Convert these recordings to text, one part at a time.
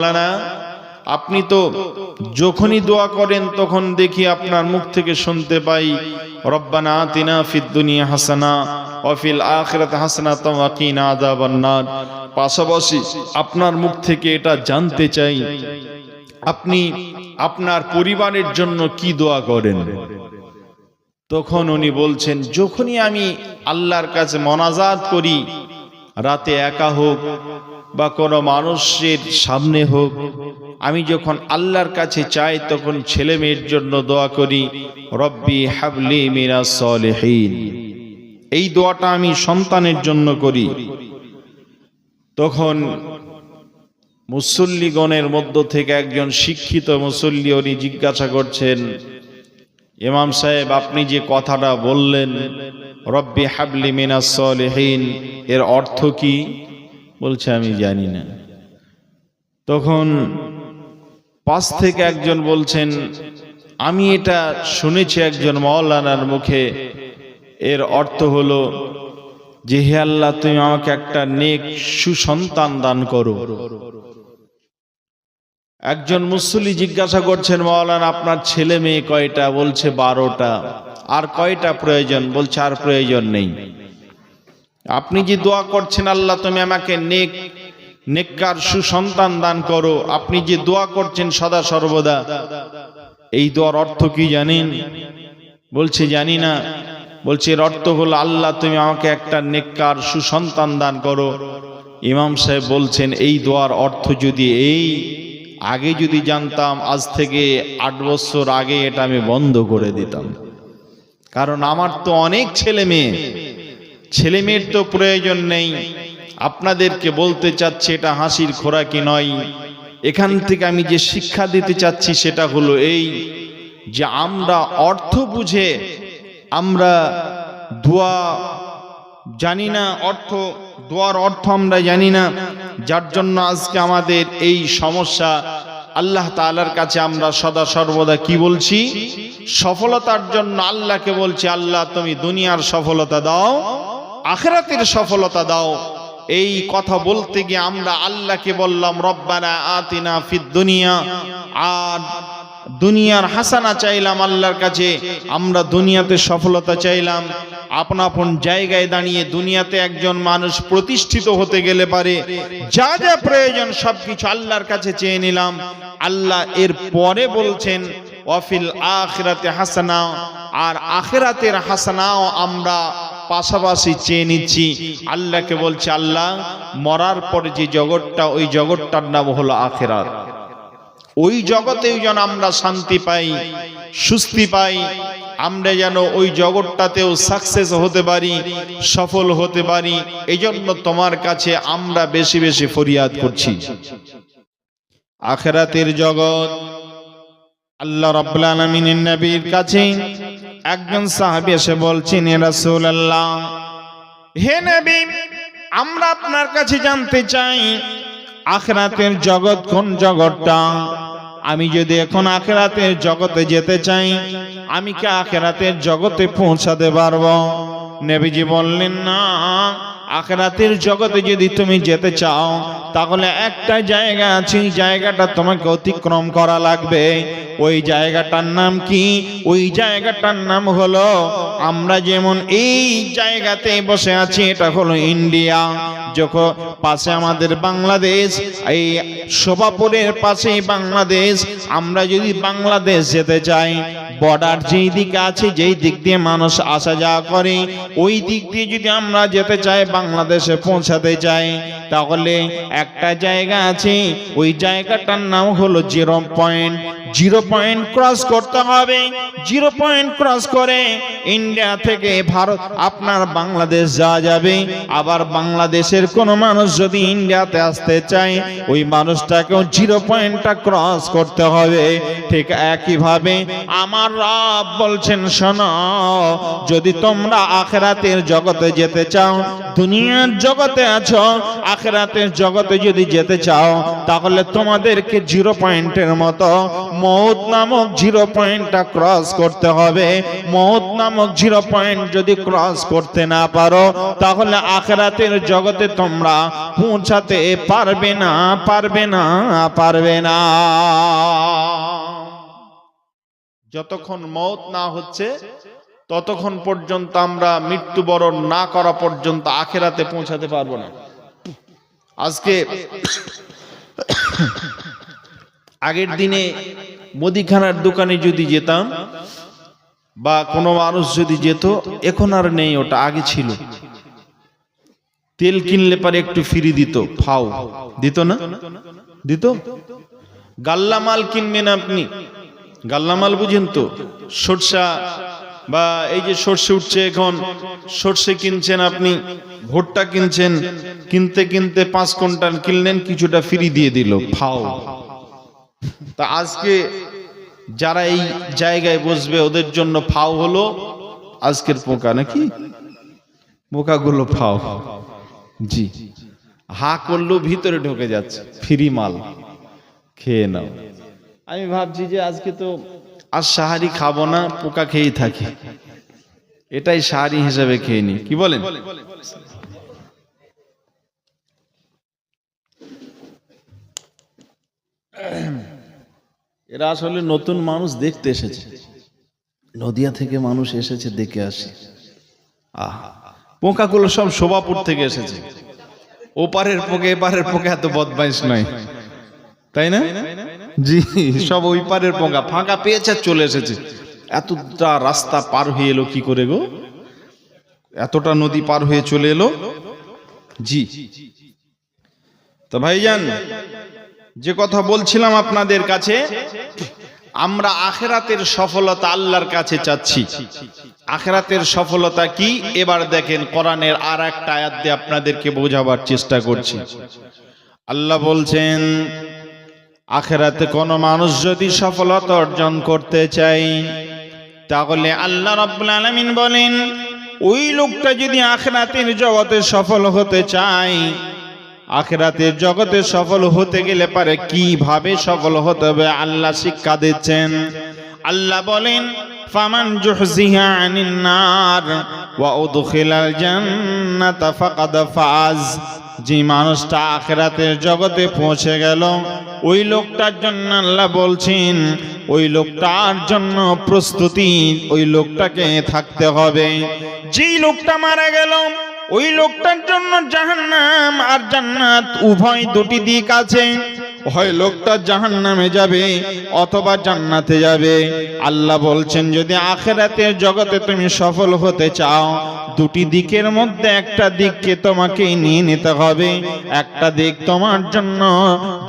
মাওলানা, আপনি তো যখনই দোয়া করেন তখন দেখি আপনার মুখ থেকে শুনতে পাই রব্বানা আতিনা ফিদ দুনিয়া হাসানা ওয়া ফিল আখিরাতি হাসানাতাও ওয়া কিনা আযাবান নার। পাশাপাশি আপনার মুখ থেকে এটা জানতে চাই আপনি আপনার পরিবারের জন্য কি দোয়া করেন। তখন উনি বলছেন, যখনই আমি আল্লাহর কাছে মোনাজাত করি, রাতে একা হোক বা কোনো মানুষের সামনে হোক, আমি যখন আল্লাহর কাছে চাই তখন ছেলে মেয়ের জন্য দোয়া করি, রব্বি হাবলি মিনাস সলিহিন। এই দোয়াটা আমি সন্তানের জন্য করি। তখন মুসল্লিগণের মধ্য থেকে একজন শিক্ষিত মুসল্লি উনি জিজ্ঞাসা করছেন, ইমাম সাহেব, আপনি যে কথাটা বললেন রব্বি হাবলি মিনাস সলিহিন, এর অর্থ কি? বলছে আমি জানি না। তখন পাশ থেকে একজন বলছেন, আমি এটা শুনেছি একজন মাওলানার মুখে, এর অর্থ হলো যে হে আল্লাহ, তুমি আমাকে একটা নেক সুসন্তান দান করো। একজন মুসল্লি জিজ্ঞাসা করছেন, মাওলানা আপনার ছেলে মেয়ে কয়টা? বলছে 12টা। আর কয়টা প্রয়োজন? বলছে আর প্রয়োজন নেই। আপনি যে দোয়া করছেন আল্লাহ তুমি আমাকে নেককার সুসন্তান দান করো, আপনি যে দোয়া করছেন সদা সর্বদা, এই দোয়ার অর্থ কি জানেন? বলছে জানি না। বলছে এর অর্থ হলো আল্লাহ তুমি আমাকে একটা নেককার সুসন্তান দান করো। ইমাম সাহেব বলছেন, এই দোয়ার অর্থ যদি এই আগে যদি জানতাম, আজ থেকে 8 বছর আগে এটা আমি বন্ধ করে দিতাম। কারণ আমার তো অনেক ছেলে মেয়ের তো প্রয়োজন নেই। আপনাদেরকে বলতে চাচ্ছি, এটা হাসির খোরাকি নয়। এখান থেকে আমি যে শিক্ষা দিতে চাচ্ছি সেটা হলো এই, যে আমরা অর্থ বুঝে আমরা দোয়া জানি না, দোয়ার অর্থ আমরা জানি না, যার জন্য আজকে আমাদের এই সমস্যা। আল্লাহ তাআলার কাছে আমরা সদা সর্বদা কি বলছি? সফলতার জন্য আল্লাহকে বলছি, আল্লাহ তুমি দুনিয়ার সফলতা দাও, আখিরাতের সফলতা দাও। এই কথা বলতে গিয়ে আমরা আল্লাহকে বললাম রব্বানা আতিনা ফিদ দুনিয়া, আর দুনিয়ার হাসানা চাইলাম আল্লাহর কাছে। আমরা দুনিয়াতে সফলতা চাইলাম। আপন জায়গায় দাঁড়িয়ে দুনিয়াতে একজন মানুষ প্রতিষ্ঠিত হতে গেলে পারে যা যা প্রয়োজন সবকিছু আল্লাহর কাছে চেয়ে নিলাম। আল্লাহ এর পরে বলছেন ওয়াফিল আখিরাতি হাসানা, আর আখিরাতের হাসানাও আমরা পাশাপাশি চেয়ে নিচ্ছি। আল্লাহকে বলছে আল্লাহ মরার পরে যে জগৎটা, ওই জগৎটার নাম হলো আখিরাত। ওই জগতেও যেন আমরা শান্তি পাই, সুস্থি পাই, আমরা যেন ওই জগৎটাতেও সাকসেস হতে পারি, সফল হতে পারি। এজন্য তোমার কাছে আমরা বেশি বেশি ফরিয়াদ করছি। আখিরাতের জগৎ। আল্লাহ রাব্বুল আলামিনের নবীর কাছে একজন সাহাবী এসে বলছেন, ইয়া রাসূলুল্লাহ, হে নবী, আমরা আপনার কাছে জানতে চাই আখিরাতের জগৎ কোন জগৎটা? আমি যদি এখন আখিরাতের জগতে যেতে চাই, আমি কি আখিরাতের জগতে পৌঁছাতে পারবো? নবীজি বললেন, না, আখিরাতের জগতে যদি তুমি যেতে চাও তাহলে একটা জায়গা আছে, এই জায়গাটা তোমাকে অতিক্রম করা লাগবে। ওই জায়গাটার নাম কি? ওই জায়গাটার নাম হলো, আমরা যেমন এই জায়গাতে বসে আছি, এটা হলো ইন্ডিয়া। যখন পাশে আমাদের বাংলাদেশ, এই শোভাপুরের পাশেই বাংলাদেশ। আমরা যদি বাংলাদেশ যেতে চাই, বর্ডার যেই দিকে আছে, যেই দিক দিয়ে মানুষ আসা যাওয়া করে, ওই দিক দিয়ে যদি আমরা যেতে চাই, বাংলাদেশে পৌঁছাতে চাই, তাহলে একটা জায়গা আছে, ওই জায়গাটার নাম হলো 0 পয়েন্ট। 0 পয়েন্ট ক্রস করতে হবে। 0 পয়েন্ট ক্রস করে ইন্ডিয়া থেকে ভারত আপনার বাংলাদেশ যাওয়া যাবে। আবার বাংলাদেশের কোনো মানুষ যদি ইন্ডিয়াতে আসতে চায়, ওই মানুষটাকেও 0 পয়েন্টটা ক্রস করতে হবে। ঠিক একইভাবে আমার রব বলছেন, শোনো, যদি তোমরা আখিরাতের জগতে যেতে চাও, দুনিয়ার জগতে আছো, আখিরাতের জগতে যদি যেতে চাও, তাহলে তোমাদেরকে 0 পয়েন্টের মতো মৌল মওত নামক 0 পয়েন্টটা ক্রস করতে হবে। মওত নামক 0 পয়েন্ট যদি ক্রস করতে না পারো তাহলে আখিরাতের জগতে তোমরা পৌঁছাতে পারবে না, পারবে না, পারবে না। যতক্ষণ মওত না হচ্ছে ততক্ষণ পর্যন্ত আমরা মৃত্যুবরণ না করা পর্যন্ত আখিরাতে পৌঁছাতে পারবো না। আজকে আগের দিনে মুদিখানার দোকানে যদি যেতাম বা কোনো মানুষ যদি যেত, এখন আর নেই, ওটা আগে ছিল। তেল কিনলে পরে একটু ফ্রি দিত, ফাও দিত না? দিত। গাল্লামাল কিনবেন আপনি, গাল্লামাল বুঝেন তো, সরষা বা এই যে সরষে উঠছে এখন, সরষে কিনছেন আপনি, ভুট্টা কিনছেন, কিনতে কিনতে 5 কুইন্টাল কিনলেন, কিছুটা ফ্রি দিয়ে দিল, ফাও। তা আজকে যারা এই জায়গায় বসবে ওদের জন্য ফাও হলো আজকের পোকা, নাকি? পোকাগুলো ফাও। জি, হা করলেও ভিতরে ঢুকে যাচ্ছে, ফ্রি মাল, খেয়ে নাও। আমি ভাবছি যে আজকে তো আর সাহারি খাবো না, পোকা খেয়েই থাকি, এটাই সাহারি হিসাবে খেয়ে নি। কি বলেন? এরা আসলে নতুন মানুষ দেখতে এসেছে, নদিয়া থেকে মানুষ এসেছে, দেখে আসে। পোকাগুলো সব শোভাপুর থেকে এসেছে। ওপারের পোকা এপারের পোকা এত বদমাইশ নয়, তাই না? জি, সব ওই পারের পোকা, ফাঁকা পেয়েছে চলে এসেছে। এতটা রাস্তা পার হয়ে এলো কি করে গো? এতটা নদী পার হয়ে চলে এলো। জি, তো ভাইজান, যে কথা বলছিলাম আপনাদের কাছে, আমরা আখিরাতের সফলতা আল্লাহর কাছে চাচ্ছি। আখিরাতের সফলতা কি এবার দেখেন, কোরআনের আর একটা আয়াত দিয়ে আপনাদেরকে বোঝাবার চেষ্টা করছি। আল্লাহ বলছেন, আখিরাতে কোনো মানুষ যদি সফলতা অর্জন করতে চায় তাহলে আল্লাহ রাব্বুল আলামিন বলেন, ওই লোকটা যদি আখিরাতের জগতে সফল হতে চায়, আখিরাতের জগতে সফল হতে গেলে পারে কিভাবে সফল হতে হবে আল্লাহ শিক্ষা দিচ্ছেন। আল্লাহ বলেন, ফামান জুহজিহা আনিন নার ওয়া উদখিলাল জান্নাতা ফাকাদ ফাজ। যে মানুষটা আখিরাতের জগতে পৌঁছে গেল, ওই লোকটার জন্য আল্লাহ বলছেন, ওই লোকটার জন্য প্রস্তুতি ওই লোকটাকে থাকতে হবে। যেই লোকটা মারা গেল ওই লোকটার জন্য জাহান্নাম আর জান্নাত উভয় দুটি দিক আছে। হয় লোকটা জাহান্নামে যাবে অথবা জান্নাতে যাবে। আল্লাহ বলছেন, যদি আখিরাতের জগতে তুমি সফল হতে চাও, দুটি দিকের মধ্যে একটা দিককে তোমাকে নিয়ে নিতে হবে। একটা দিক তোমার জন্য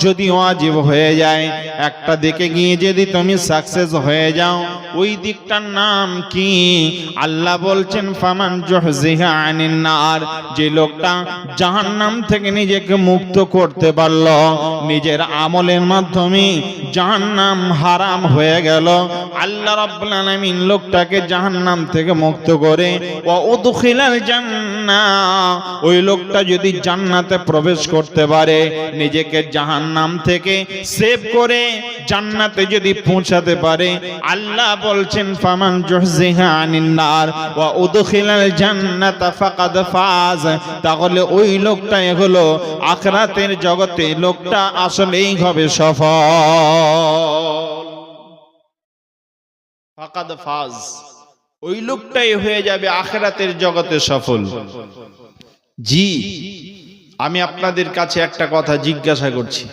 যদি ওয়াজিব হয়ে যায়, একটা দিকে গিয়ে যদি তুমি সাকসেস হয়ে যাও, ওই দিকটার নাম কি? আল্লাহ বলছেন, ফামান জুহজিহা আনিন নার। যে লোকটা জাহান্নাম থেকে নিজেকে মুক্ত করতে পারল, নিজের আমলের মাধ্যমে জাহান্নাম হারাম হয়ে গেল, আল্লাহ রাব্বুল আলামিন লোকটাকে জাহান্নাম থেকে মুক্ত করে ওয়া উদখিলাল জান্নাহ, ওই লোকটা যদি জান্নাতে প্রবেশ করতে পারে, নিজেকে জাহান্নাম থেকে সেভ করে জান্নাতে যদি পৌঁছাতে পারে, আল্লাহ বলছেন, ফামান জুহজিহা আনিন নার ওয়া উদখিলাল জান্নাতা ফাকাদ ফাজ। তাহলে ওই লোকটাই হলো আখিরাতের জগতে লোকটা আসলেই হবে সফল। ফাকাদ ফাজ, ওই লোকটাই হয়ে যাবে আখিরাতের জগতে সফল। জি, আমি আপনাদের কাছে একটা কথা জিজ্ঞাসা করছি।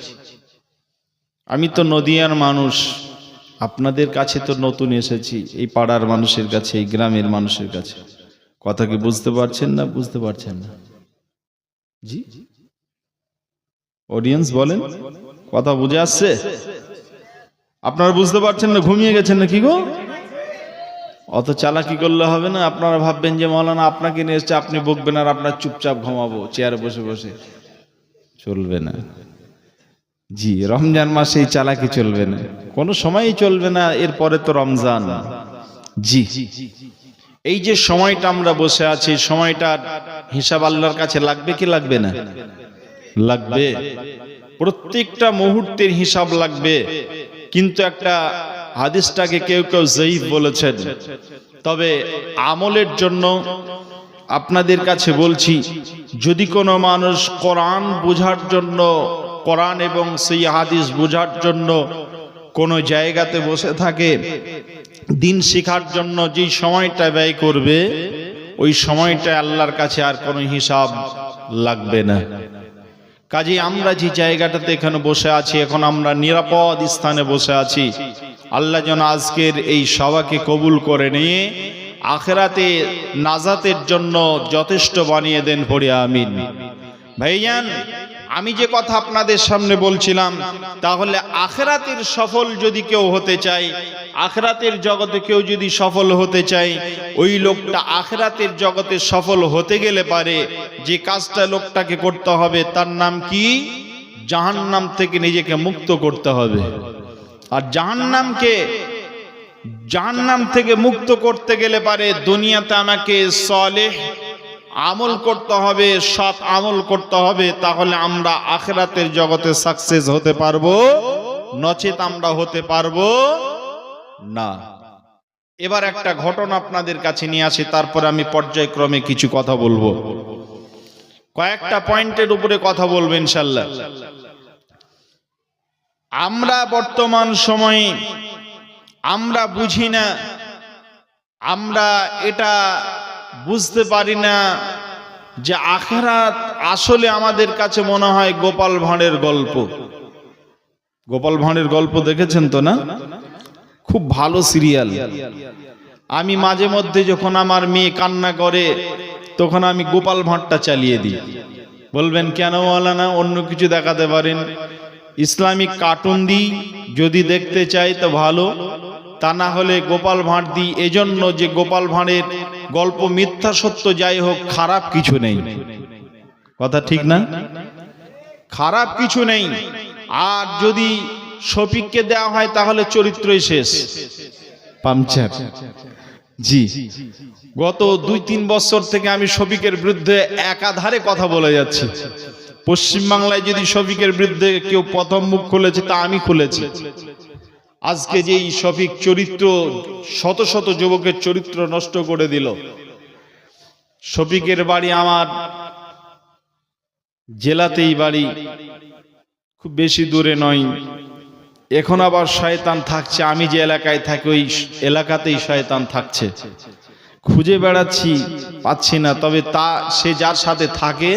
আমি তো নদিয়ার মানুষ, আপনাদের কাছে তো নতুন এসেছি, এই পাড়ার মানুষের কাছে, এই গ্রামের মানুষের কাছে। কথা কি বুঝতে পারছেন না? বুঝতে পারছেন না? জি, অডিয়েন্স বলেন, কথা বুঝে আসছে? আপনারা বুঝতে পারছেন না? ঘুমিয়ে গেছেন না কি গো? অত চালাকি করলে হবে না। আপনারা ভাববেন যে মাওলানা আপনাকে নিয়ে এসেছে, আপনি বকবেন আর আপনার চুপচাপ ঘুমাবো চেয়ারে বসে বসে, চলবে না। জি, রমজান মাসে এই চালাকি চলবে না, কোনো সময়ই চলবে না। এরপরে তো রমজান। জি, এই যে সময়টা আমরা বসে আছি, সময়টার হিসাব আল্লাহর কাছে লাগবে কি লাগবে না? লাগবে। প্রত্যেকটা মুহূর্তের হিসাব লাগবে। কিন্তু একটা হাদিসটাকে কেউ কেউ যঈফ বলেছেন। তবে আমলের জন্য আপনাদের কাছে বলছি, যদি কোনো মানুষ কোরআন বোঝার জন্য, কোরআন এবং সেই হাদিস বোঝার জন্য কোনো জায়গাতে বসে থাকে, দিন শেখার জন্য যে সময়টা ব্যয় করবে, ওই সময়টা আল্লাহর কাছে আর কোনো হিসাব লাগবে না। কাজে আমরা যে জায়গাটাতে এখানে বসে আছি, এখন আমরা নিরাপদ স্থানে বসে আছি। আল্লাহ যেন আজকের এই সভাকে কবুল করে নিয়ে আখিরাতে নাজাতের জন্য যথেষ্ট বানিয়ে দেন, পড়ে আমিন। ভাইজান, আমি যে কথা আপনাদের সামনে বলছিলাম, তাহলে আখিরাতের সফল যদি কেউ হতে চায়, আখিরাতের জগতে কেউ যদি সফল হতে চায়, ওই লোকটা আখিরাতের জগতে সফল হতে গেলে পারে যে কাজটা লোকটাকে করতে হবে, তার নাম কি? জাহান্নাম থেকে নিজেকে মুক্ত করতে হবে। আর জাহান্নাম থেকে মুক্ত করতে গেলে পারে দুনিয়াতে আমাকে সালেহ আমল করতে হবে, সৎ আমল করতে হবে, তাহলে আমরা আখিরাতের জগতে সাকসেস হতে পারবো, নচেত আমরা হতে পারবো না। এবার একটা ঘটনা আপনাদের কাছে নিয়ে আসি, তারপরে আমি পর্যায়ক্রমে কিছু কথা বলবো, কয়েকটা পয়েন্টের উপরে কথা বলবো ইনশাআল্লাহ। আমরা বর্তমান সময়ে আমরা বুঝি না, আমরা এটা বুঝতে পারি না যে আখিরাত আসলে আমাদের কাছে মনে হয় গোপাল ভাঁড়ের গল্প। গোপাল ভাঁড়ের গল্প দেখেছেন তো না? খুব ভালো সিরিয়াল। আমি মাঝে মধ্যে যখন আমার মেয়ে কান্না করে, তখন আমি গোপাল ভাঁড়টা চালিয়ে দিই। বলবেন কেন মাওলানা, অন্য কিছু দেখাতে পারেন? ইসলামিক কার্টুন দিই যদি দেখতে চাই তো ভালো, তা না হলে গোপাল ভাঁড় দিই এজন্য যে গোপাল ভাঁড়ের গল্প মিথ্যা সত্য যাই হোক, খারাপ কিছু নেই। কথা ঠিক না? খারাপ কিছু নেই। আর যদি শফিককে দেওয়া হয় তাহলে চরিত্রই শেষ, পাংচার। জি, গত 2-3 বছর থেকে আমি শফিকের বিরুদ্ধে একাধারে কথা বলে যাচ্ছি। পশ্চিমবাংলায় যদি শফিকের বিরুদ্ধে কেউ প্রথম মুখ খুলেছে তা আমি খুলেছি। আজকে যে শফিক চরিত্র, শত শত যুবকের চরিত্র নষ্ট করে দিল। শফিকের বাড়ি আমার জেলাতেই বাড়ি, খুব বেশি দূরে নয়। এখন আবার শয়তান থাকছে, আমি যে এলাকায় থাকি ওই এলাকাতেই শয়তান থাকছে। খুঁজে বেড়াচ্ছি, পাচ্ছি না। তবে সে যার সাথে থাকে,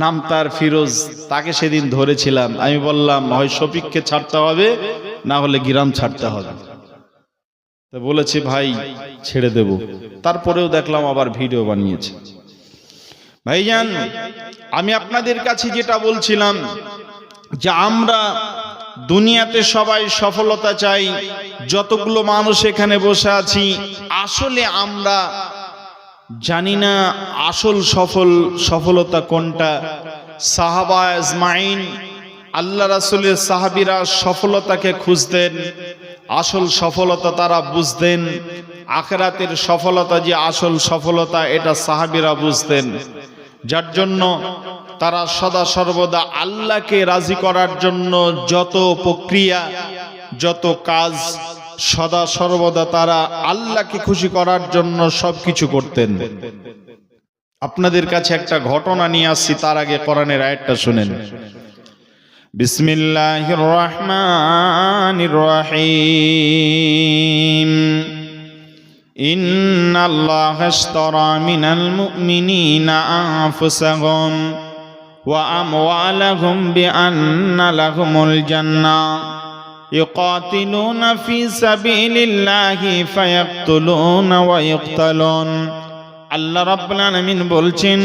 নাম তার ফিরোজ, তাকে সেদিন ধরেছিলাম। আমি বললাম হয় শফিককে ছাড়তে হবে, না হলে গ্রাম ছাড়তে হবে। তো বলেছে ভাই ছেড়ে দেব। তারপরেও দেখলাম আবার ভিডিও বানিয়েছে। ভাইজান, আমি আপনাদের কাছে যেটা বলছিলাম যে আমরা দুনিয়াতে সবাই সফলতা চাই। যতগুলো মানুষ এখানে বসে আছি, আসলে আমরা জানি না আসল সফলতা কোনটা। সাহাবা আজমাইন, আল্লাহ রাসূলের সাহাবীরা সফলতাকে খুঁজতেন, আসল সফলতা তারা বুঝতেন। আখিরাতের সফলতা যে আসল সফলতা, এটা সাহাবীরা বুঝতেন। যার জন্য তারা সদা সর্বদা আল্লাহকে রাজি করার জন্য যত প্রক্রিয়া, যত কাজ, সদা সর্বদা তারা আল্লাহকে খুশি করার জন্য সবকিছু করতেন। আপনাদের কাছে একটা ঘটনা নিয়ে আসছি, তার আগে কোরআনের আয়াতটা শুনেন। বিসমিল্লাহির রহমানির রহিম। ইন্নাল্লাহা আশতারা মিনাল মুমিনিনা আনফুসাহুম ওয়া আমওয়ালাহুম বিআন্না লাহুমুল জান্নাহ ইউকাতিলুনা ফি সাবিলিল্লাহি ফায়াকতুলুনা ওয়া ইউকতালুন। আল্লাহ রাব্বুল আলামিন বলছেন,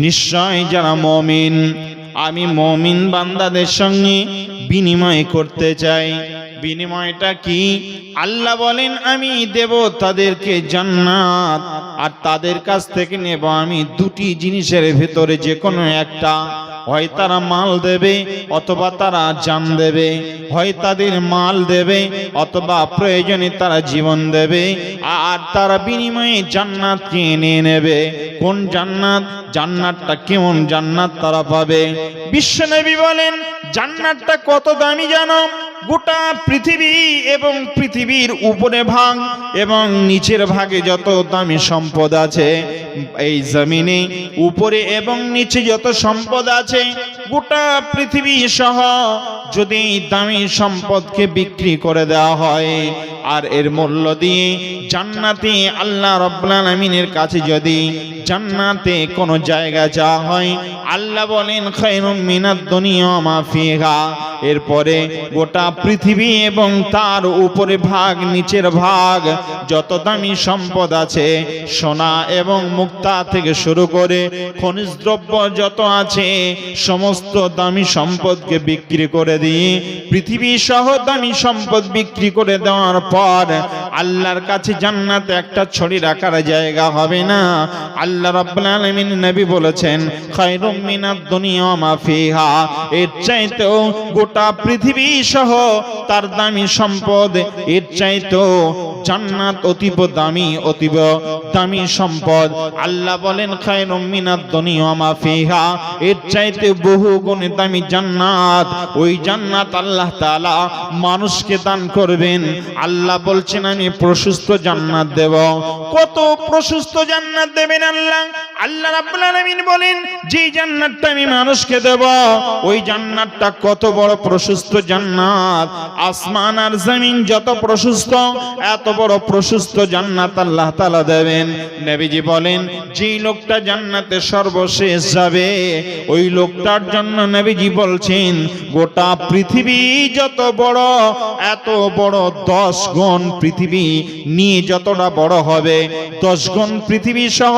নিশ্চয় যারা মুমিন, আমি মুমিন বান্দাদের সঙ্গে বিনিময় করতে চাই। বিনিময়টা কি? আল্লাহ বলেন, আমি দেব তাদেরকে জান্নাত, আর তাদের কাছ থেকে নেব আমি দুটি জিনিসের ভেতরে যে কোনো একটা। হয় তারা মাল দেবে অথবা তারা জান দেবে, হয় তাদের মাল দেবে অথবা প্রয়োজনে তারা জীবন দেবে, আর তারা বিনিময়ে জান্নাত কিনে নেবে। কোন জান্নাত? জান্নাতটা কেমন জান্নাত তারা পাবে? বিশ্বনবী বলেন, জান্নাতটা কত দামি জানো? গোটা পৃথিবী এবং পৃথিবীর উপরে ভাগ এবং নিচের ভাগে যত দামি সম্পদ আছে, এই জমিনে উপরে এবং নিচে যত সম্পদ আছে, গোটা পৃথিবী সহ যদি দামি সম্পদকে বিক্রি করে দেওয়া হয় আর এর মূল্য দিয়ে জান্নাতে আল্লাহ রাব্বুল আলামিনের কাছে যদি জান্নাতে কোনো জায়গা যাওয়া হয়, আল্লাহ বলেন খায়রুম মিনাদ দুনিয়া মা ফিহা, এরপরে গোটা পৃথিবী এবং তার উপরে ভাগ নিচের ভাগ যত দামি সম্পদ আছে, সোনা এবং মুক্তা থেকে শুরু করে খনিজ দ্রব্য যত আছে, সমস্ত দামি সম্পদকে বিক্রি করে দিয়ে পৃথিবী সহ দামি সম্পদ বিক্রি করে দেওয়ার পর আল্লাহর কাছে জান্নাতে একটা ছড়ি রাখার জায়গা হবে না। আল্লাহ রাব্বুল আলামিন নবী বলেছেন খায়রুম মিনাদ দুনিয়া মা ফিহা, এর চাইতেও গোটা পৃথিবী সহ তার দামি সম্পদ, এর চাইতেও জান্নাত অতীব দামি সম্পদ। আল্লাহ বলেন খায়রুম মিনাদ দুনিয়া মা ফিহা, এর চাইতে বহু গুণে দামি জান্নাত। ওই জান্নাত আল্লাহ তাআলা মানুষকে দান করবেন। আল্লাহ বলছেন আমি প্রশস্ত জান্নাত দেব। কত প্রশস্ত জান্নাত দেবেন আল্লাহ? আল্লাহ রাব্বুল আলামিন বলেন যে জান্নাতটা আমি মানুষকে দেব, ওই জান্নাতটা কত বড় প্রশস্ত জান্নাত, আসমান আর জমিন যত প্রশস্ত, এত বড় প্রশস্ত জান্নাত আল্লাহ তাআলা দেবেন। নবীজি বলেন যে লোকটা জান্নাতে সর্বশেষ যাবে, ওই লোকটার জন্য নবীজি বলছেন গোটা পৃথিবী যত বড়, এত বড় 10 গুণ পৃথিবী নিয়ে যতটা বড় হবে, 10 গুণ পৃথিবী সহ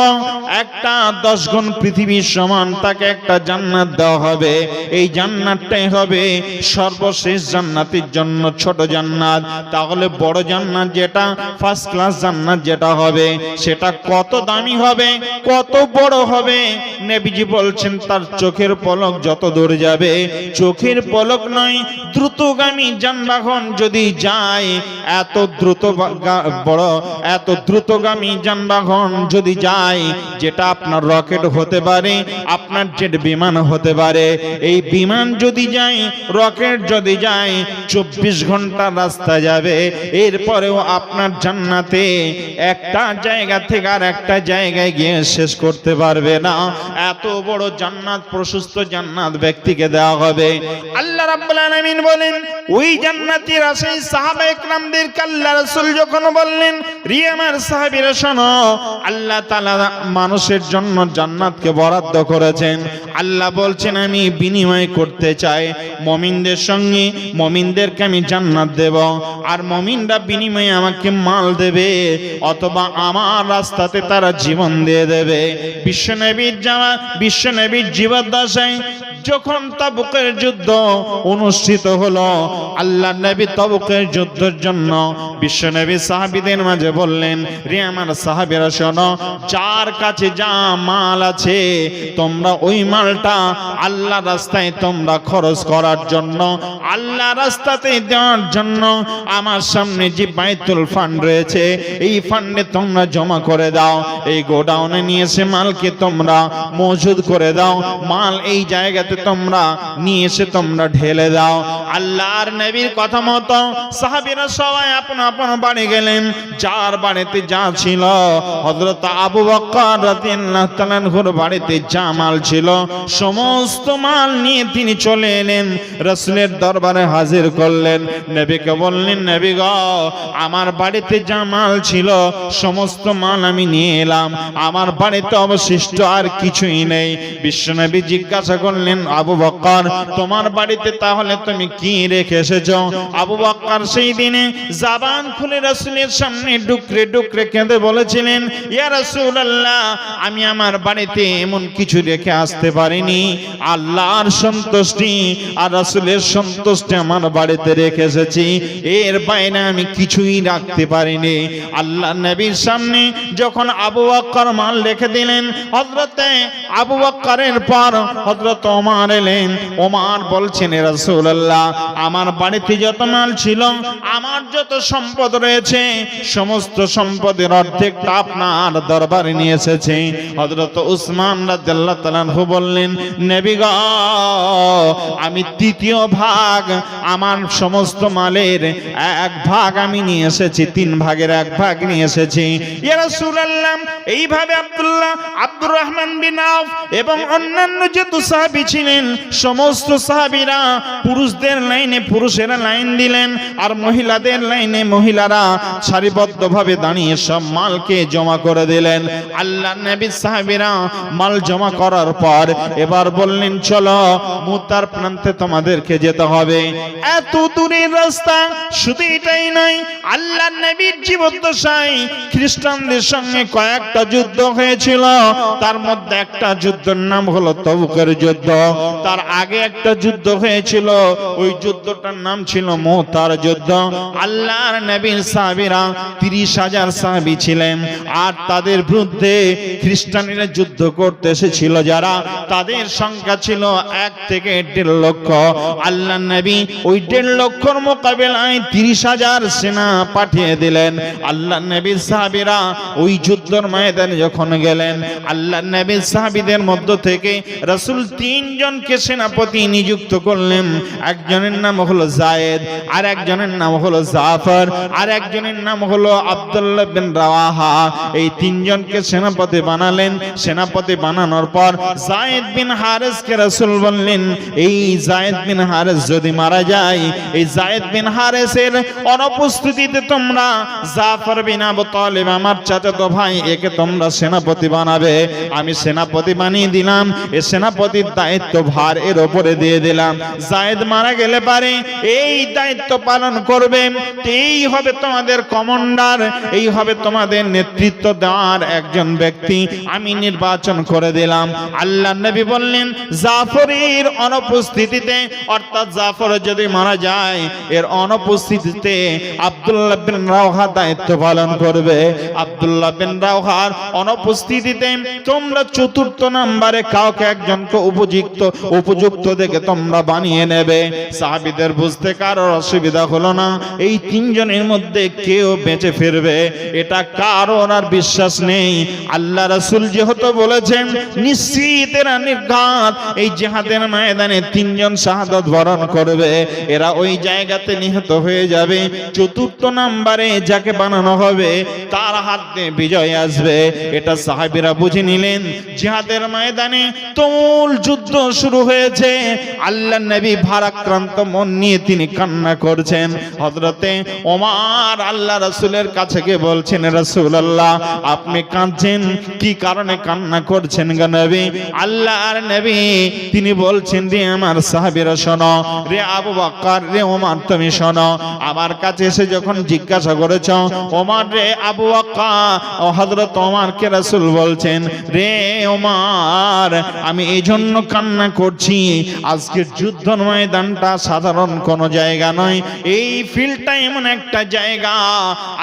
একটা 10 গুণ পৃথিবীর সমান তাকে একটা জান্নাত দেওয়া হবে। এই জান্নাতটাই হবে সর্বশেষ জান্নাতের জন্য ছোট জান্নাত। তাহলে বড় জান্নাত যেটা, ফার্স্ট ক্লাস জান্নাত যেটা হবে, সেটা কত দামি হবে, কত বড় হবে? নবীজি বলছেন তার চোখের পলক যত দূর যাবে, চোখের পলক নয়, দ্রুতগামী যানবাহন যদি যায়, এত দ্রুতগামী যানবাহন যদি যায়, যেটা আপনার রকেট হতে পারে, আপনার জেট বিমান হতে পারে, এই বিমান যদি যায়, রকেট যদি যায়, 24 ঘন্টা রাস্তা যাবে, এরপরেও আপনার জান্নাতে একটা জায়গা থেকে আর একটা জায়গায় গিয়ে শেষ করতে পারবে না। এত বড় জান্নাত, প্রশস্ত জান্নাত ব্যক্তিকে দেওয়া হবে। আল্লাহ রাব্বুল আলামিন বলেন ওই জান্নাতের আশায় সাহাবায়ে কেরামদেরকে আল্লাহ রাসূল যখন বললেন রে আমার সাহাবীরা শোনো, আল্লাহ তাআলা মানুষের জন্য জান্নাতকে বরাদ্দ করেছেন। আল্লাহ বলছেন আমি বিনিময় করতে চাই, মুমিনদের সঙ্গে মুমিনদেরকে আমি জান্নাত দেব, আর মুমিনরা বিনিময়ে আমাকে মাল দেবে অথবা আমার রাস্তাতে তারা জীবন দিয়ে দেবে। বিশ্বনবীর জীবদ্দশায় যখন তাবুকের যুদ্ধ অনুষ্ঠিত হলো, আল্লাহ নবী তাবুকের যুদ্ধের জন্য বিশ্বনবী সাহাবীদের মাঝে বললেন রে আমার সাহাবীরা শোনো, যার কাছে যা মাল আছে তোমরা ওই মালটা আল্লাহ রাস্তায় তোমরা খরচ করার জন্য, আল্লাহ রাস্তাতে দেওয়ার জন্য আমার সামনে যে বাইতুল ফান্ড রয়েছে, এই ফান্ডে তোমরা জমা করে দাও। এই গোডাউনে নিয়ে এসে মালকে তোমরা মজুদ করে দাও, মাল এই জায়গাতে তোমরা নিয়ে এসে তোমরা ঢেলে দাও। আল্লাহর নবীর কথা মতো সাহাবীরা সবাই আপন আপন বাড়ি গেলেন। যার বাড়িতে যা ছিল, হযরত আবু বকর রাদিয়াল্লাহু তাআলা আনহুর বাড়িতে যা মাল ছিল, সমস্ত মাল নিয়ে তিনি চলে এলেন, রাসূলের দরবারে হাজির করলেন। নবীকে বললেন নবী গো, আমার বাড়িতে যা মাল ছিল সমস্ত মাল আমি নিয়ে এলাম, আমার বাড়িতে অবশিষ্ট আর কিছুই নেই। বিশ্বনবী জিজ্ঞাসা করলেন আবু বকর তোমার বাড়িতে তাহলে তুমি কি রেখে এসেছো? আবু বকর সেই দিনে জবান খুলে রাসূলের সামনে ডুকরে ডুকরে কেঁদে বলেছিলেন ইয়া রাসূলুল্লাহ, আমি আমার বাড়িতে এমন কিছু রেখে আসতে পারিনি, আল্লাহর সন্তুষ্টি আর রাসূলের সন্তুষ্টি আমার বাড়িতে রেখে এসেছি, এর বাইরে আমি কিছুই রাখতে পারিনি। আল্লাহ নবীর সামনে যখন আবু বকর মাল রেখে দিলেন, হযরতে আবু বকরের পর হযরত ওমর এলেন। ওমর বলছেন, এ রাসূলুল্লাহ, আমার বাড়িতে যত মাল ছিল, আমার যত সম্পদ রয়েছে, সমস্ত সম্পদের অর্ধেকটা আপনার দরবারে নিয়ে এসেছে। হযরত উসমান রাদিয়াল্লাহু তাআলা আনহু বললেন, নবী গো, আমি তৃতীয় ভাগ আমার সমস্ত মালের এক ভাগ আমি নিয়ে এসেছি, 3 ভাগের 1 ভাগ নিয়ে এসেছি। ইয়া রাসূলুল্লাহ, এইভাবে আব্দুর রহমান বিন আউফ এবং অন্যান্য যত সাহাবী ছিলেন, সমস্ত সাহাবীরা পুরুষদের লাইনে পুরুষেরা লাইন দিলেন, আর মহিলাদের লাইনে মহিলারা সারিবদ্ধভাবে দাঁড়িয়ে সব মালকে জমা করে দিলেন। আল্লাহর নবীর সাহাবীরা মাল জমা করার পর এবার বললেন, চলো মুতার প্রান্তে তোমাদেরকে যেতে হবে। এত দূরের রাস্তা। শুধু এটাই নয়, আল্লাহর নবীর জীবদ্দশায় খ্রিস্টানদের সঙ্গে কয়েকটা যুদ্ধ হয়েছিল। তার মধ্যে একটা যুদ্ধের নাম হলো তবুকের যুদ্ধ। তার আগে একটা যুদ্ধ হয়েছিল, ওই যুদ্ধটার নাম ছিল মুতার যুদ্ধ। আল্লাহর নবীর সাহাবীরা 30,000 সাহাবী ছিলেন, আর তাদের বিরুদ্ধে খ্রিস্টানেরা যুদ্ধ করতে এসেছিল যারা, তাদের সংখ্যা ছিল 1 থেকে 1.5 লক্ষ। আল্লাহর নবী ওই 1.5 লক্ষর মোকাবেলায় 30,000 সেনা পাঠিয়ে দিলেন। আল্লাহর নবীর সাহাবীরা ওই যুদ্ধের ময়দানে যখন গেলেন, আল্লাহর নবীর সাহাবীদের মধ্য থেকে রাসূল 3 জনকে সেনাপতি নিযুক্ত করলেন। একজনের নাম হলো যায়েদ, আর একজনের নাম হলো জাফর, আর একজনের নাম হলো আব্দুল্লাহ বিন রাওয়াহা। এই 3 জনকে সেনাপতি বানালেন। সেনাপতি বানানোর পর যায়েদ বিন হারেসকে রাসূল বললেন, এই যায়েদ বিন হারেস যদি মারা যায়, এই যায়েদ বিন হারেসের অনুপস্থিতিতে তোমরা জাফর বিন আবু তালিব, আমার চাচাতো ভাই, একে তোমরা সেনাপতি বানাবে। আমি সেনাপতি বানিয়ে দিলাম, এই সেনাপতির দায়িত্ব ভার এর উপরে দিয়ে দিলাম। যায়েদ মারা গেলে পারে এই দায়িত্ব পালন করবে, এই হবে তোমাদের কমান্ডার, এই হবে তোমাদের নেতৃত্ব দেওয়ার একজন ব্যক্তি আমি নির্বাচন করে দিলাম। আল্লাহর নবী বললেন, জাফরের অনুপস্থিতিতে, অর্থাৎ জাফর যদি মারা যায়, এর অনুপস্থিতিতে আব্দুল্লাহ বিন রাওহা দায়িত্ব পালন করবে। আব্দুল্লাহ বিন রাওহার অনুপস্থিতিতে তোমরা 4র্থ নম্বরে কাউকে একজনকে উপযুক্ত দেখে তোমরা বানিয়ে নেবে। সাহাবীদের বুঝতে কারোর অসুবিধা হলো না, এই 3 জনের মধ্যে কেউ বেঁচে ফিরবে এটা কারোর আর বিশ্বাস নেই। আল্লাহ রাসূল যেহেতু বলেছেন নিশ্চিত এরা নির্ঘাত এই জিহাদের ময়দানে 3 জন শাহাদাত বরণ করবে, এরা ওই জায়গাতে নিহত হয়ে যাবে। 4র্থ নম্বরে যাকে বানানো হবে তার হাতে বিজয় আসবে। এটা সাহাবীরা বুঝে নিলেন। জিহাদের ময়দানে তুমুল যুদ্ধ শুরু হয়েছে। আল্লাহর নবী ভারাক্রান্ত মন নিয়ে তিনি কান্না করছেন। হযরতে ওমর আল্লাহ রাসূলের কাছে গিয়ে বলছেন, রাসূলুল্লাহ, আপনি কাঁদছেন, কি কারণে কান্না করছেন গো নবী? আল্লাহর নবী তিনি বলছেন, রে আমার সাহাবীরা শোনো, রে আবু বকর, রে ওমর, তুমি শোনো। আমার কাছে এসে যখন জিজ্ঞাসা করেছ, ওমর রে আবু বকর, হযরত ওমরকে রাসূল বলছেন, রে ওমর, আমি এই জন্য কান্না করছি, আজকের যুদ্ধ ময়দানটা সাধারণ কোন জায়গা নয়, এই ফিল্ডটা এমন একটা জায়গা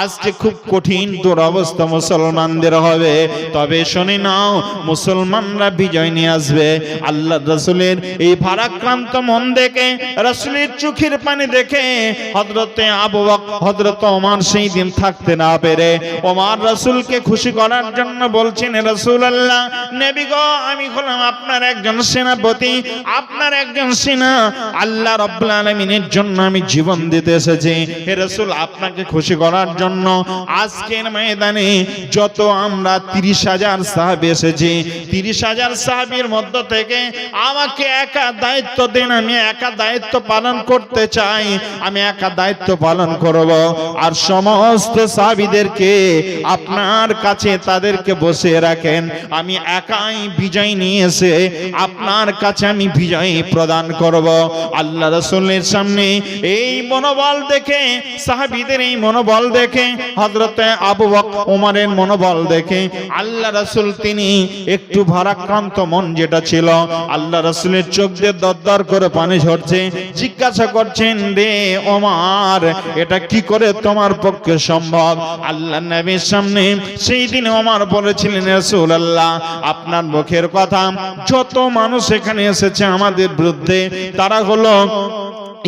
আজকে খুব কঠিন দুরবস্থা মুসলমানদের হবে। তবে শুনে নাও, মুসলমানরা বিজয় নিয়ে আসবে। আল্লাহ রাসূলের এই ভারাক্রান্ত মন দেখে, রাসূলের চোখের পানি দেখে হযরতে আবু বকর, হযরত ওমর সেই দিন থাকতে না পেরে ওমর রাসূলকে খুশি করার জন্য বলছেন, রাসূলুল্লাহ, নবী গো, আমি হলাম আপনার একজন সেনাপতি, আপনার একজন সেনা, আল্লাহ রাব্বুল আলামিনের জন্য আমি জীবন দিতে এসেছি। হে রাসূল, আপনাকে খুশি করার জন্য আজকের ময়দানে যত আমরা 30,000 সাহাবী এসেছি, 30,000 সাহাবীর মধ্য থেকে আমাকে একা দায়িত্ব দেন, আমি একা দায়িত্ব পালন করতে চাই, আমি একা দায়িত্ব পালন করব। আর সমস্ত সাহাবীদেরকে আপনার কাছে তাদেরকে বসিয়ে রাখেন, আমি একাই বিজয় নিয়ে এসে আপনার কাছে আমি বিজয় প্রদান করব। আল্লাহ রাসূলের সামনে এই মনোবল দেখে, সাহাবীদের এই মনোবল দেখে, হযরতে আবু বকর ওমরের মনোবল দেখে আল্লাহ রাসূল তিনি একটু ভারাক্রান্ত মন যেটা ছিল, আল্লাহ রাসূলের চোখ দিয়ে দরদর করে পানি ঝরছে। জিজ্ঞাসা করছেন, রে ওমর, এটা কি করে তোমার পক্ষে সম্ভব? আল্লাহ নবীর সামনে সামনে সেই দিন ওমর বলেছিলেন, রাসূলুল্লাহ আপনার মুখের কথা যত মানুষ এখানে এসেছে আমাদের বিরুদ্ধে, তারা হলো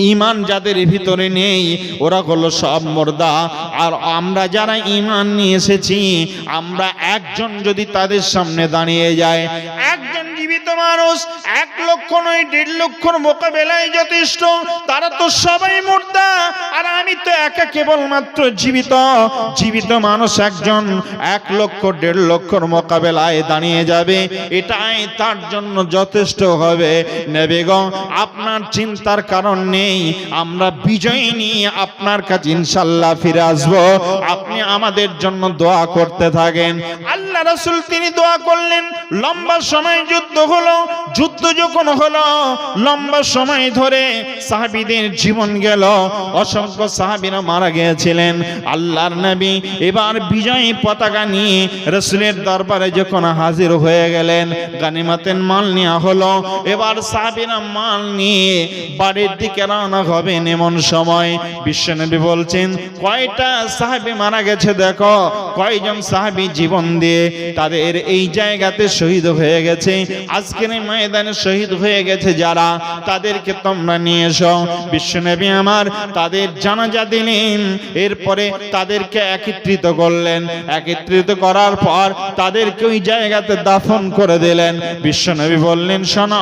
ঈমান যাদের ভিতরে নেই, ওরা হলো সব মুর্দা। আর আমরা যারা ঈমান নিয়ে এসেছি, আমরা একজন যদি তাদের সামনে দাঁড়িয়ে যায়, একজন জীবিত মানুষ 1 লক্ষ নয় 1.5 লক্ষর মোকাবেলায় যথেষ্ট, তারা তো সবাই মুর্দা। আর আমি তো একা কেবলমাত্র জীবিত মানুষ একজন 1 লক্ষ 1.5 লক্ষর মোকাবেলায় দাঁড়িয়ে যাবে, এটাই তার জন্য যথেষ্ট হবে। নবী গো আপনার চিন্তার কারণ নেই, আমরা বিজয় নিয়ে আপনার কাছে ইনশাআল্লাহ ফিরে আসব, আপনি আমাদের জন্য দোয়া করতে থাকেন। আল্লাহ রাসূল তিনি দোয়া করলেন। লম্বা সময় যুদ্ধ হলো, যুদ্ধ যখন হলো লম্বা সময় ধরে সাহাবীদের জীবন গেল, অসংখ্য সাহাবীরা মারা গিয়েছিলেন। আল্লাহর নবী এবার বিজয়ী পতাকা নিয়ে রাসূলের দরবারে যখন হাজির হয়ে গেলেন, গনিমতের মাল নেওয়া হলো। এবার সাহাবীরা মাল নিয়ে বাড়ির দিকে রওনা হবেন। এমন সময় বিশ্বনবী বলছেন, কয়টা সাহাবী মারা গেছে দেখো, কয়জন সাহাবী জীবন দিয়ে তাদের এই জায়গাতে শহীদ হয়ে গেছে, আজকের এই ময়দানে শহীদ হয়ে গেছে যারা, তাদেরকে তোমরা নিয়ে এসো। বিশ্বনবী আমার তাদের জানাজা দিলেন, এরপরে তাদেরকে একত্রিত করলেন। একত্রিত করার পর তাদেরকে ওই জায়গাতে দাফন করে দিলেন। বিশ্বনবী বললেন, শোনো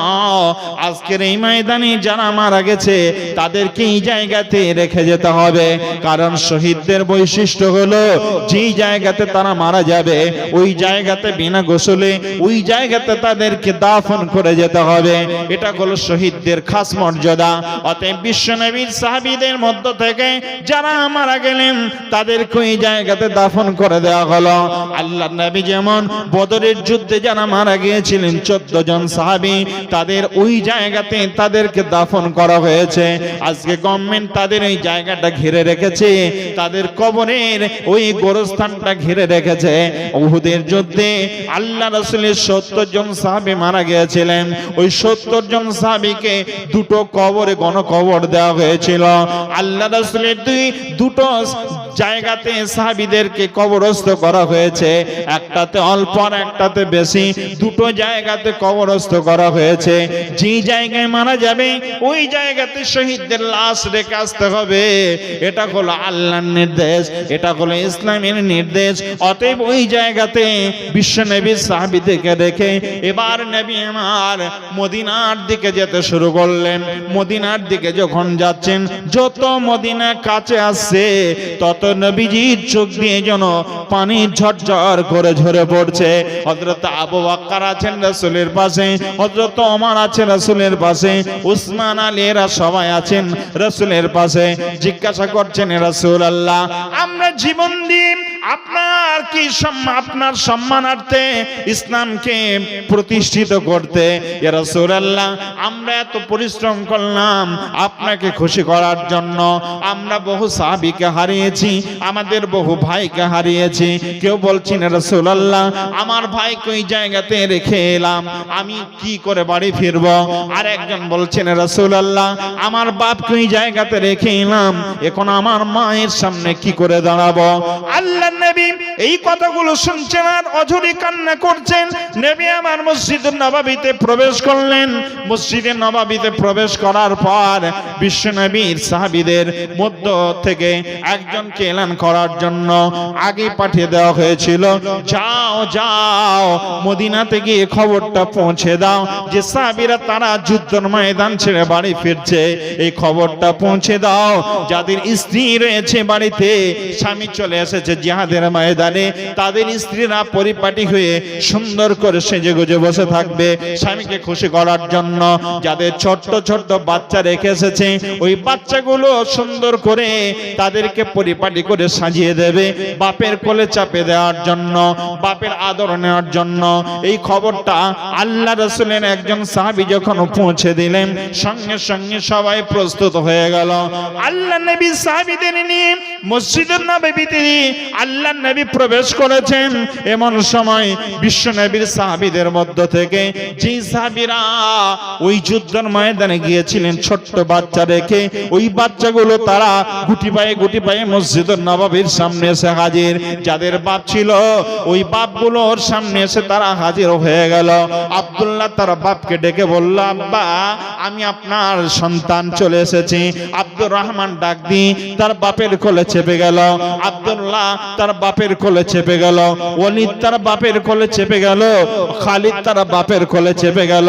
আজকের এই ময়দানে যারা মারা গেছে তাদেরকে এই জায়গাতে রেখে যেতে হবে, কারণ শহীদদের বৈশিষ্ট্য হলো যেই জায়গাতে তারা মারা যাবে ওই জায়গাতে বিনা গোসলে ওই জায়গাতে তাদেরকে দাফন করে যেতে হবে। এটা হলো শহীদদের খাস মর্যাদা। অতএব বিশ্বনবীর সাহাবীদের মধ্য থেকে যারা মারা গেলেন তাদেরকে ওই জায়গাতে দাফন করে দেওয়া হলো। আল্লাহর নবী যেমন বদরের যুদ্ধে যারা মারা গিয়েছিলেন 14 জন সাহাবী, তাদের ওই জায়গাতে তাদেরকে দাফন করা হয়েছে। আজকে গভর্নমেন্ট তাদের এই জায়গাটা ঘিরে রেখেছে, তাদের কবরের ওই গোরস্থানটা ঘিরে রেখেছে। উহুদের যুদ্ধে আল্লাহ রাসূলের 70 জন সাহাবী মারা গিয়েছিলেন, ওই 70 জন সাহাবীকে দুটো কবরে গণকবর দেওয়া হয়েছিল। আল্লাহ রাসূলের দুটো জায়গাতে সাহাবীদেরকে কবরস্থ করা হয়েছে, একটাতে অল্প আর একটাতে বেশি, দুটো জায়গাতে কবরস্থ করা হয়েছে। যে জায়গায় মারা যাবে ওই জায়গাতে শহীদদের লাশ রেখে আসতে হবে, এটা হলো আল্লাহর নির্দেশ, এটা হলো ইসলামের নির্দেশ। অতএব ওই জায়গাতে বিশ্বনবীর সাহাবীদেরকে রেখে এবার নবী আমার মদিনার দিকে যেতে শুরু করলেন। মদিনার দিকে যখন যাচ্ছেন, যত মদিনা কাছে আসছে তত নবীজির চোখ দিয়ে যেন পানি ঝরঝর করে ঝরে পড়ছে। হযরত আবু বকর আছেন রাসূলের পাশে, হযরত ওমর আছেন রাসূলের পাশে, উসমান আলী এরা সবাই আছেন রাসূলের পাশে। জিজ্ঞাসা করছেন, রাসূলুল্লাহ আমরা জীবন দিয়ে আপনার সম্মানার্থে ইসলামকে প্রতিষ্ঠিত করতে, ইয়া রাসূলুল্লাহ আমরা এত পরিশ্রম করলাম আপনাকে খুশি করার জন্য, আমরা বহু সাহাবীকে হারিয়েছি, আমাদের বহু ভাইকে হারিয়েছি। কেউ বলছেন, রাসূলুল্লাহ আমার ভাইকে ওই জায়গাতে রেখে এলাম, আমি কি করে বাড়ি ফিরব। আর একজন বলছেন, রাসূলুল্লাহ আমার বাপকে ওই জায়গাতে রেখে এলাম, এখন আমার মায়ের সামনে কি করে দাঁড়াবো। আল্লাহর নবী এই কথাগুলো শুনছেন আর অঝরে কান্না করছেন। নবী আমার মসজিদুন নববীতে প্রবেশ করলেন। মসজিদে নববীতে প্রবেশ করার পর বিশ্বনবীর সাহাবীদের মধ্য থেকে একজনকে এলান করার জন্য আগে পাঠিয়ে দেওয়া হয়েছিল, যাও যাও মদিনাতে গিয়ে খবরটা পৌঁছে দাও যে সাহাবীরা তারা যুদ্ধের ময়দান ছেড়ে বাড়ি ফিরছে, এই খবরটা পৌঁছে দাও। যাদের স্ত্রী রয়েছে বাড়িতে, স্বামী চলে এসেছে জিহাদের ময়দানে, তাদের স্ত্রীরা পরিপাটি হয়ে সুন্দর করে সেজে গুজে বসে থাকবে স্বামীকে খুশি করার জন্য। যাদের ছোট্ট ছোট্ট বাচ্চা রেখে এসেছে, ওই বাচ্চাগুলো সুন্দর করে তাদেরকে পরিপাটি করে সাজিয়ে দেবে বাপের কোলে চাপে দেওয়ার জন্য, বাপের আদর নেওয়ার জন্য। এই খবরটা আল্লাহ রাসূলের একজন সাহাবী যখন পৌঁছে দিলেন, সঙ্গে সঙ্গে সবাই প্রস্তুত হয়ে গেল। আল্লাহ নবী সাহাবীদের নিয়ে মসজিদুন নববীতে আল্লাহর নবী প্রবেশ করেছেন। এমন সময় বিশ্ব নবীর সাহাবীদের মধ্য থেকে যে সাহাবীরা ওই যুদ্ধের ময়দানে গিয়েছিলেন ছোট্ট বাচ্চা রেখে, ওই বাচ্চাগুলো তারা গুটি পায়ে মসজিদুন নববীর সামনে এসে হাজির। যাদের বাপ ছিল ওই বাপগুলোর সামনে এসে তারা হাজির হয়ে গেল। আব্দুল্লাহ তার বাপকে ডেকে বলল, আব্বা আমি আপনার সন্তান চলে এসেছি। আব্দুর রহমান ডাক দি তার বাপের কোলে চেপে গেল। আব্দুল্লাহ তার বাপের কোলে চেপে গেল, ওয়ালিদ তার বাপের কোলে চেপে গেল, খালিদ তার বাপের কোলে চেপে গেল।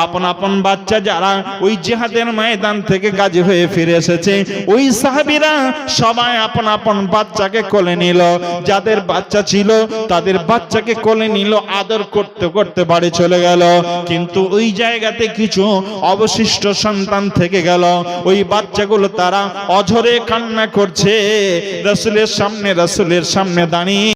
আপন আপন বাচ্চা যারা ওই জিহাদের ময়দান থেকে গাজী হয়ে ফিরে এসেছে, ওই সাহাবীরা সবাই আপন আপন বাচ্চাকে কোলে নিল। যাদের বাচ্চা ছিল তাদের বাচ্চাকে কোলে নিল, আদর করতে করতে বাড়ি চলে গেল। কিন্তু ওই জায়গাতে কিছু অবশিষ্ট সন্তান থেকে গেল। ওই বাচ্চাগুলো তারা অঝরে কান্না করছে রাসূলের সামনে দাঁড়িয়ে।